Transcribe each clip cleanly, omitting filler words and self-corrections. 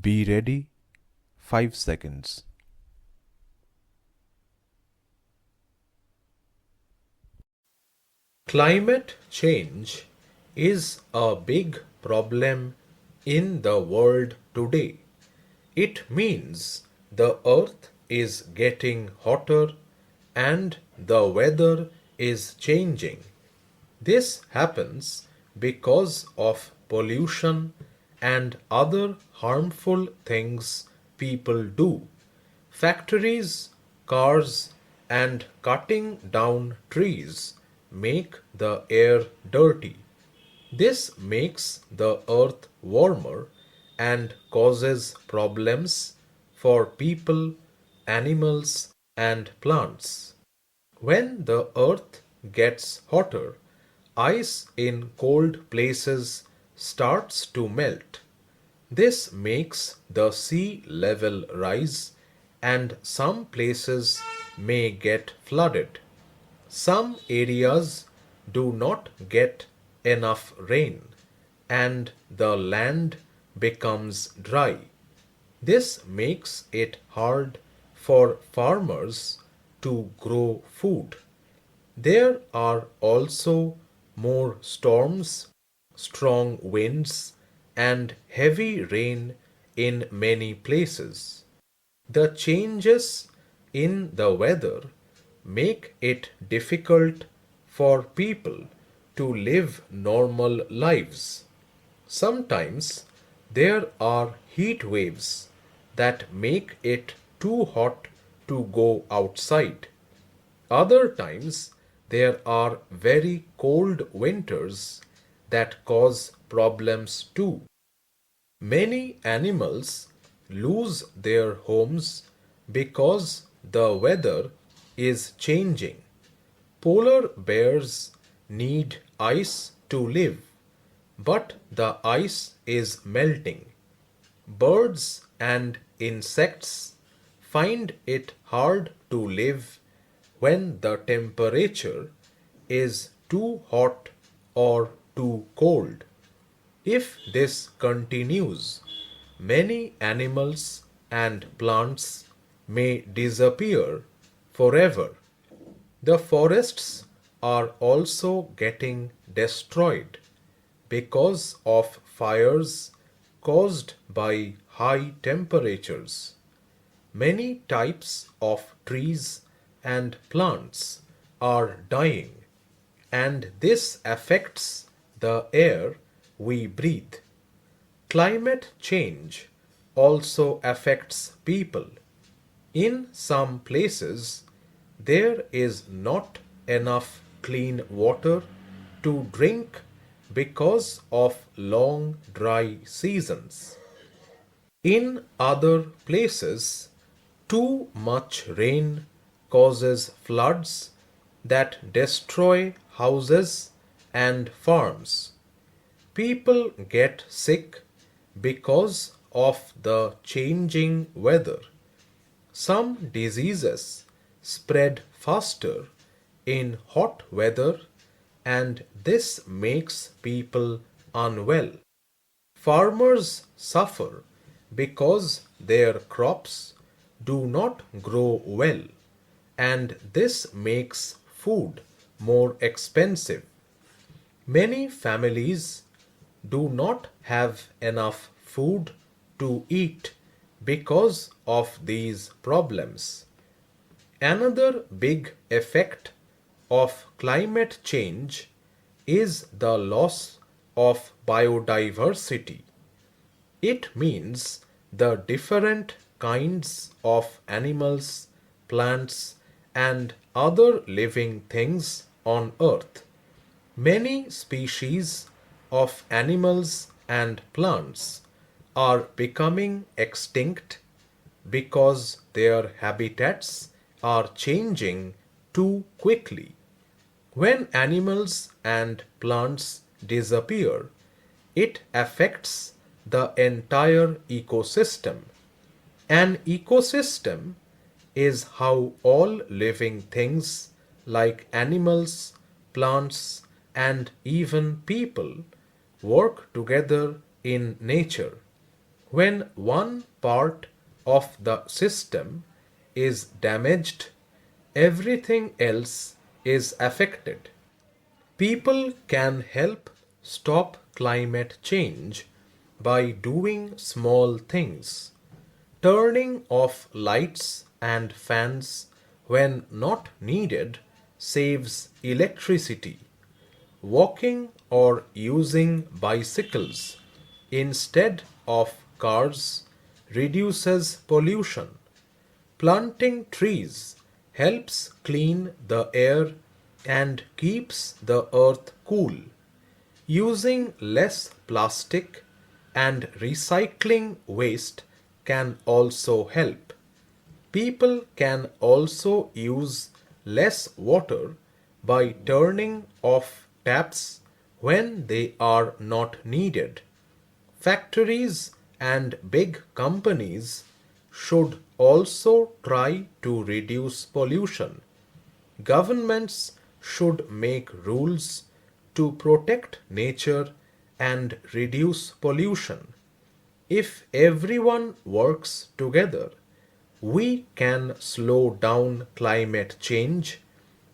Be ready 5 seconds. Climate change is a big problem in the world today. It means the earth is getting hotter and the weather is changing. This happens because of pollution and other harmful things people do. Factories, cars, and cutting down trees make the air dirty. This makes the earth warmer and causes problems for people, animals, and plants. When the earth gets hotter, ice in cold places starts to melt. This makes the sea level rise and some places may get flooded. Some areas do not get enough rain and the land becomes dry. This makes it hard for farmers to grow food. There are also more storms, strong winds, and heavy rain in many places. The changes in the weather make it difficult for people to live normal lives. Sometimes there are heat waves that make it too hot to go outside. Other times there are very cold winters that cause problems too. Many animals lose their homes because the weather is changing. Polar bears need ice to live, but the ice is melting. Birds and insects find it hard to live when the temperature is too hot or too cold. If this continues, many animals and plants may disappear forever. The forests are also getting destroyed because of fires caused by high temperatures. Many types of trees and plants are dying, and this affects the air we breathe. Climate change also affects people. In some places, there is not enough clean water to drink because of long dry seasons. In other places, too much rain causes floods that destroy houses and farms. People get sick because of the changing weather. Some diseases spread faster in hot weather, and this makes people unwell. Farmers suffer because their crops do not grow well, and this makes food more expensive. Many families do not have enough food to eat because of these problems. Another big effect of climate change is the loss of biodiversity. It means the different kinds of animals, plants, and other living things on Earth. Many species of animals and plants are becoming extinct because their habitats are changing too quickly. When animals and plants disappear, it affects the entire ecosystem. An ecosystem is how all living things like animals, plants, and even people work together in nature. When one part of the system is damaged, everything else is affected. People can help stop climate change by doing small things. Turning off lights and fans when not needed saves electricity. Walking or using bicycles instead of cars reduces pollution. Planting trees helps clean the air and keeps the earth cool. Using less plastic and recycling waste can also help. People can also use less water by turning off taps when they are not needed. Factories and big companies should also try to reduce pollution. Governments should make rules to protect nature and reduce pollution. If everyone works together, we can slow down climate change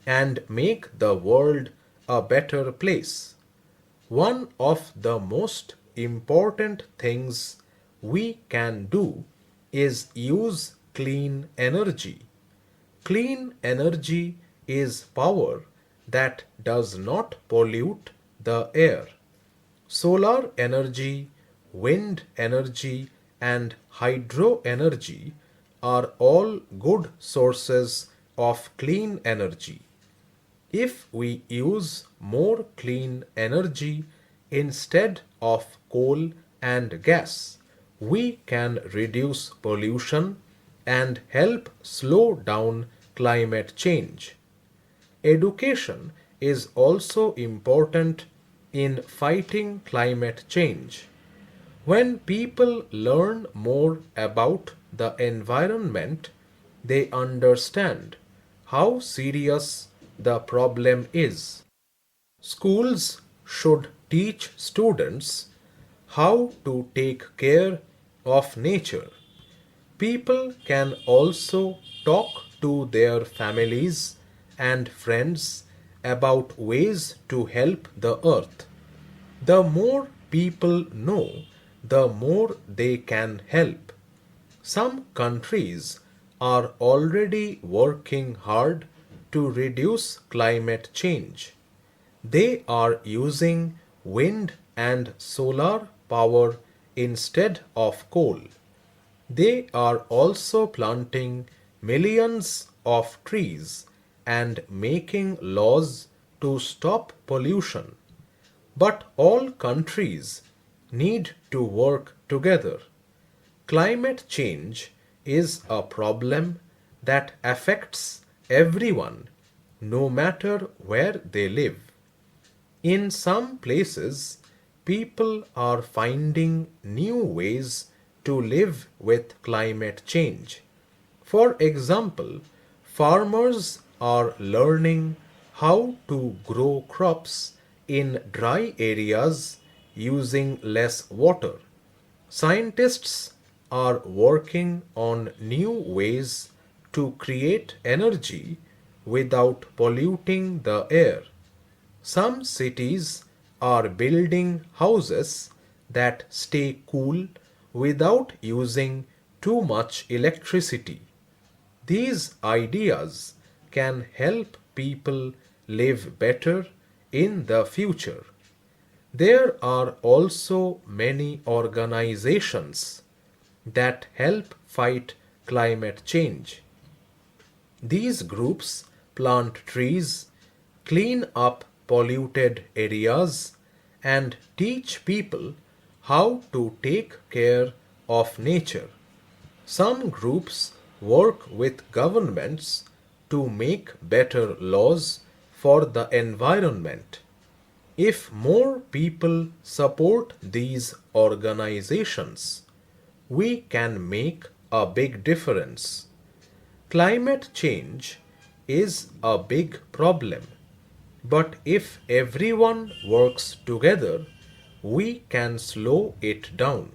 and make the world a better place. One of the most important things we can do is use clean energy. Clean energy is power that does not pollute the air. Solar energy, wind energy, and hydro energy are all good sources of clean energy. If we use more clean energy instead of coal and gas, we can reduce pollution and help slow down climate change. Education is also important in fighting climate change. When people learn more about the environment, they understand how serious the problem is. Schools should teach students how to take care of nature. People can also talk to their families and friends about ways to help the earth. The more people know, the more they can help. Some countries are already working hard to reduce climate change. They are using wind and solar power instead of coal. They are also planting millions of trees and making laws to stop pollution. But all countries need to work together. Climate change is a problem that affects everyone, no matter where they live. In some places, people are finding new ways to live with climate change. For example, farmers are learning how to grow crops in dry areas using less water. Scientists are working on new ways to create energy without polluting the air. Some cities are building houses that stay cool without using too much electricity. These ideas can help people live better in the future. There are also many organizations that help fight climate change. These groups plant trees, clean up polluted areas, and teach people how to take care of nature. Some groups work with governments to make better laws for the environment. If more people support these organizations, we can make a big difference. Climate change is a big problem, but if everyone works together, we can slow it down.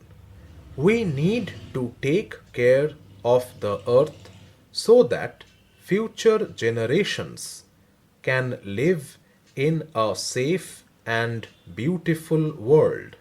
We need to take care of the earth so that future generations can live in a safe and beautiful world.